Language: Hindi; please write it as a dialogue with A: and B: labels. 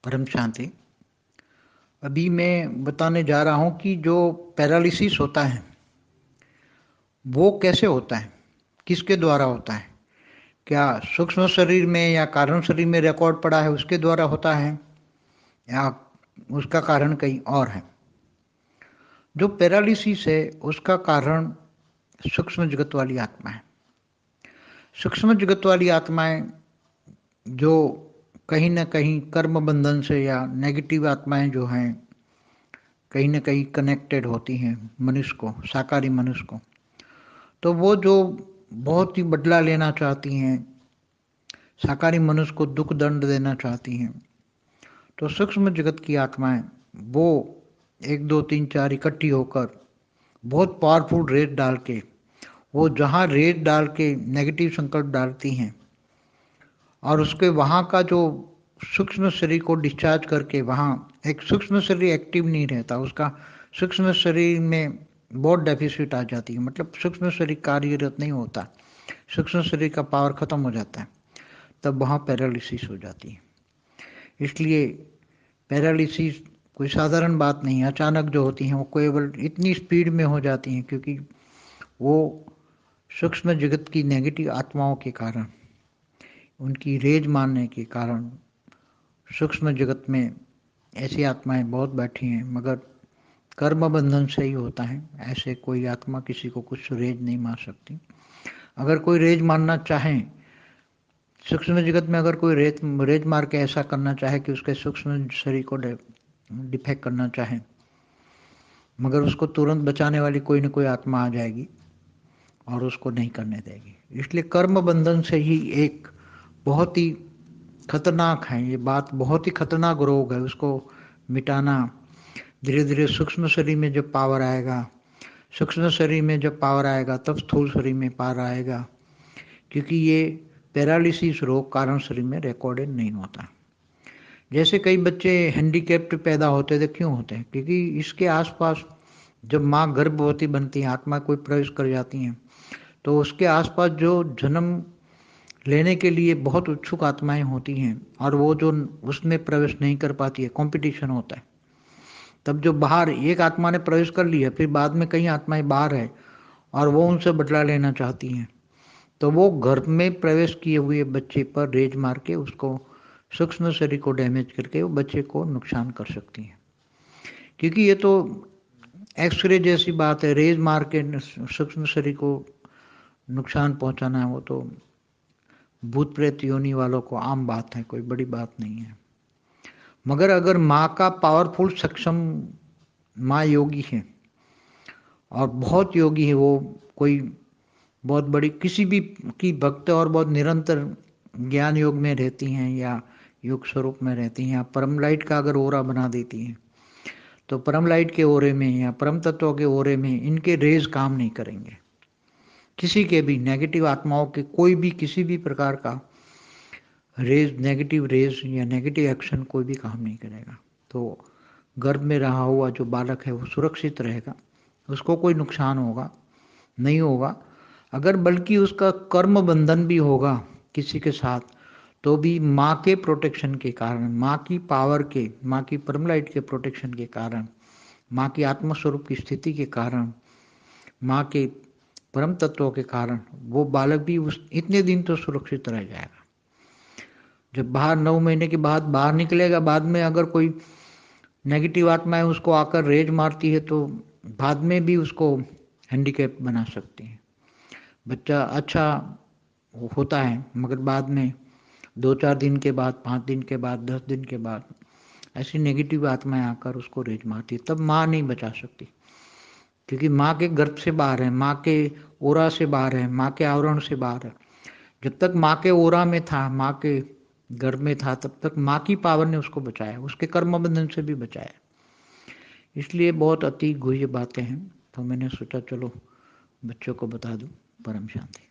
A: परम शांति। अभी मैं बताने जा रहा हूं कि जो पैरालिसिस होता है वो कैसे होता है, किसके द्वारा होता है। क्या सूक्ष्म शरीर में या कारण शरीर में रिकॉर्ड पड़ा है उसके द्वारा होता है या उसका कारण कहीं और है। जो पैरालिसिस है उसका कारण सूक्ष्म जगत वाली आत्मा है। सूक्ष्म जगत वाली आत्माएं जो कहीं ना कहीं कर्म बंधन से या नेगेटिव आत्माएं जो हैं कहीं ना कहीं कनेक्टेड होती हैं मनुष्य को, साकारी मनुष्य को। तो वो जो बहुत ही बदला लेना चाहती हैं, साकारी मनुष्य को दुख दंड देना चाहती हैं, तो सूक्ष्म जगत की आत्माएं वो 1 2 3 4 इकट्ठी होकर बहुत पावरफुल रेत डाल के, वो जहाँ रेत डाल के नेगेटिव संकल्प डालती हैं और उसके वहाँ का जो सूक्ष्म शरीर को डिस्चार्ज करके, वहाँ एक सूक्ष्म शरीर एक्टिव नहीं रहता, उसका सूक्ष्म शरीर में बहुत डेफिसिट आ जाती है, मतलब सूक्ष्म शरीर कार्यरत नहीं होता, सूक्ष्म शरीर का पावर खत्म हो जाता है, तब वहाँ पैरालिसिस हो जाती है। इसलिए पैरालिसिस कोई साधारण बात नहीं है। अचानक जो होती हैं वो केवल इतनी स्पीड में हो जाती हैं क्योंकि वो सूक्ष्म जगत की नेगेटिव आत्माओं के कारण, उनकी रेज मानने के कारण सूक्ष्म जगत में ऐसी आत्माएं बहुत बैठी हैं, मगर कर्म बंधन से ही होता है। ऐसे कोई आत्मा किसी को कुछ रेज नहीं मार सकती। अगर कोई रेज मारना चाहे सूक्ष्म जगत में, अगर कोई रेज मार के ऐसा करना चाहे कि उसके सूक्ष्म शरीर को डिफेक्ट करना चाहे, मगर उसको तुरंत बचाने वाली कोई ना कोई आत्मा आ जाएगी और उसको नहीं करने देगी। इसलिए कर्म बंधन से ही एक बहुत ही खतरनाक है ये बात, बहुत ही खतरनाक रोग है। उसको मिटाना धीरे धीरे सूक्ष्म शरीर में जब पावर आएगा, सूक्ष्म शरीर में जब पावर आएगा तब स्थूल शरीर में पावर आएगा, क्योंकि ये पैरालिसिस रोग कारण शरीर में रिकॉर्डेड नहीं होता। जैसे कई बच्चे हैंडीकैप्ड पैदा होते थे, क्यों होते हैं? क्योंकि इसके आसपास जब माँ गर्भवती बनती है, आत्मा कोई प्रवेश कर जाती हैं, तो उसके आसपास जो जन्म लेने के लिए बहुत उत्सुक आत्माएं होती हैं और वो जो उसमें प्रवेश नहीं कर पाती है, कंपटीशन होता है। तब जो बाहर एक आत्मा ने प्रवेश कर लिया, फिर बाद में कई आत्माएं बाहर है और वो उनसे बदला लेना चाहती हैं, तो वो घर में प्रवेश किए हुए बच्चे पर रेज मार के उसको सूक्ष्म शरीर को डैमेज करके वो बच्चे को नुकसान कर सकती हैं। क्योंकि ये तो एक्सरे जैसी बात है, रेज मार के सूक्ष्म शरीर को नुकसान पहुंचाना है, वो तो भूत प्रेत योनि वालों को आम बात है, कोई बड़ी बात नहीं है। मगर अगर माँ का पावरफुल सक्षम, माँ योगी है और बहुत योगी है, वो कोई बहुत बड़ी किसी भी की भक्त और बहुत निरंतर ज्ञान योग में रहती हैं या योग स्वरूप में रहती हैं, या परम लाइट का अगर ओरा बना देती हैं, तो परम लाइट के ओरे में या परम तत्व के ओरे में इनके रेज काम नहीं करेंगे। किसी के भी नेगेटिव आत्माओं के कोई भी किसी भी प्रकार का रेज, नेगेटिव रेज या नेगेटिव एक्शन कोई भी काम नहीं करेगा। तो गर्भ में रहा हुआ जो बालक है वो सुरक्षित रहेगा, उसको कोई नुकसान होगा नहीं होगा। अगर बल्कि उसका कर्म बंधन भी होगा किसी के साथ, तो भी माँ के प्रोटेक्शन के कारण, माँ की पावर के, माँ की परम लाइट के प्रोटेक्शन के कारण, माँ की आत्मस्वरूप की स्थिति के कारण, माँ के परम तत्वों के कारण वो बालक भी उस इतने दिन तो सुरक्षित रह जाएगा। जब बाहर 9 महीने के बाद बाहर निकलेगा, बाद में अगर कोई नेगेटिव आत्माएं उसको आकर रेज मारती है तो बाद में भी उसको हैंडीकैप बना सकती है। बच्चा अच्छा होता है, मगर बाद में 2 4 दिन के बाद, 5 दिन के बाद, 10 दिन के बाद ऐसी नेगेटिव आत्माएं आकर उसको रेज मारती है, तब माँ नहीं बचा सकती, क्योंकि माँ के गर्भ से बाहर है, माँ के ओरा से बाहर है, माँ के आवरण से बाहर है। जब तक माँ के ओरा में था, माँ के गर्भ में था, तब तक माँ की पावर ने उसको बचाया, उसके कर्म बंधन से भी बचाया। इसलिए बहुत अति गुह्य बातें हैं, तो मैंने सोचा चलो बच्चों को बता दूं। परम शांति।